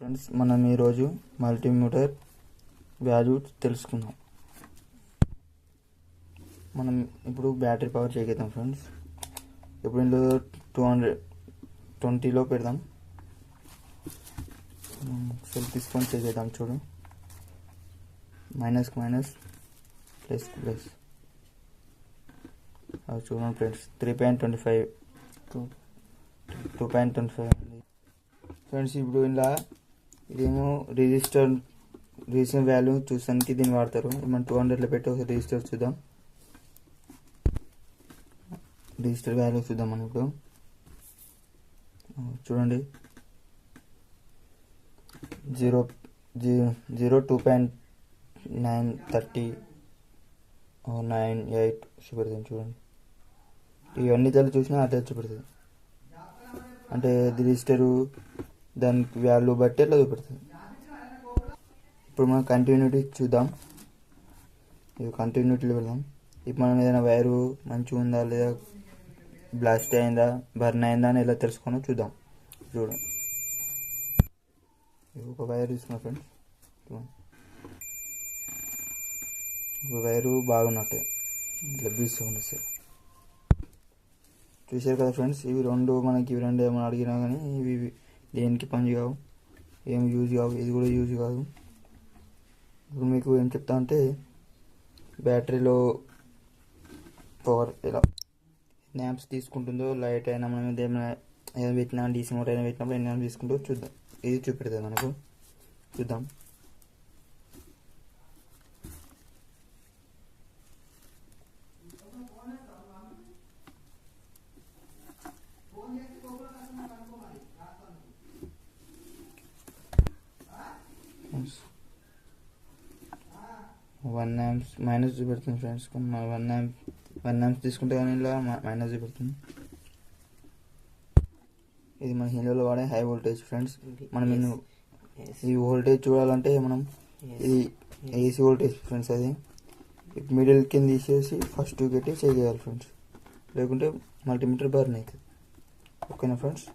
Friends, మనం ఈరోజు multimeter value తెలుసుకుందాం. మనం ఇప్పుడు బ్యాటరీ పవర్ చెక్ చేద్దాం ఫ్రెండ్స్. ఇప్పుడు ఇందులో 220లో పెడదాం. సెల్ తీసుకొని చెక్ చేద్దాం. చూడు, మైనస్ మైనస్ ప్లస్ ప్లస్ అది చూడండి ఫ్రెండ్స్. 3.25 2.25 ఫ్రెండ్స్. ఇప్పుడు ఇలా ఇదేమో రిజిస్టర్ వాల్యూ చూసానికి దీన్ని వాడతారు. మనం 200లో పెట్టి ఒక రిజిస్టర్ చూద్దాం. రిజిస్టర్ వాల్యూ చూద్దాం. మనం ఇప్పుడు చూడండి, 2.930 98 చూపెడుతుంది. చూడండి, ఇవన్నీ తల్లి చూసినా అదే చూపెడుతుంది. అంటే రిజిస్టరు దానికి వాల్యూ బట్టి అట్లా చూపెడుతుంది. ఇప్పుడు మనం కంటిన్యూటీ చూద్దాం. ఇది కంటిన్యూటీలో వెళ్దాం. ఇప్పుడు మనం ఏదైనా వైరు మంచిగా ఉందా లేదా, బ్లాస్ట్ అయిందా, బర్న్ అయిందా అని ఎలా తెలుసుకున్నా చూద్దాం. చూడండి, ఒక వైర్ తీసుకున్నా ఫ్రెండ్స్. ఒక వైరు బాగున్నట్టే ఇట్లా బీస్ ఉంది. చూసారు కదా ఫ్రెండ్స్. ఇవి రెండు ఏమైనా అడిగినా కానీ ఇవి దేనికి పని కావు, ఏం యూజ్ కావు. ఇది కూడా యూజ్ కాదు. ఇప్పుడు మీకు ఏం చెప్తా అంటే, బ్యాటరీలో పవర్ ఎలా న్యాప్స్ తీసుకుంటుందో, లైట్ అయినా మనం ఏదైనా పెట్టినా, డీసీ మోటార్ అయినా పెట్టినప్పుడు ఎన్ని న్యాప్స్ తీసుకుంటూ చూద్దాం. ఇది చూపెడుతుంది మనకు. చూద్దాం. వన్ యాంప్స్ మైనస్ చూపెడుతుంది ఫ్రెండ్స్. వన్ యాంప్స్ తీసుకుంటే కానీ ఇలా మైనస్ చూపెడుతుంది. ఇది మన హిందీలో వాడే హై వోల్టేజ్ ఫ్రెండ్స్. మనం ఈ వోల్టేజ్ చూడాలంటే మనం ఇది ఏసీ వోల్టేజ్ ఫ్రెండ్స్. అది మిడిల్ కింద తీసేసి ఫస్ట్ పెట్టి చెక్ చేయాలి ఫ్రెండ్స్, లేకుంటే మల్టీమీటర్ బర్న్ అవుతుంది. ఓకేనా ఫ్రెండ్స్.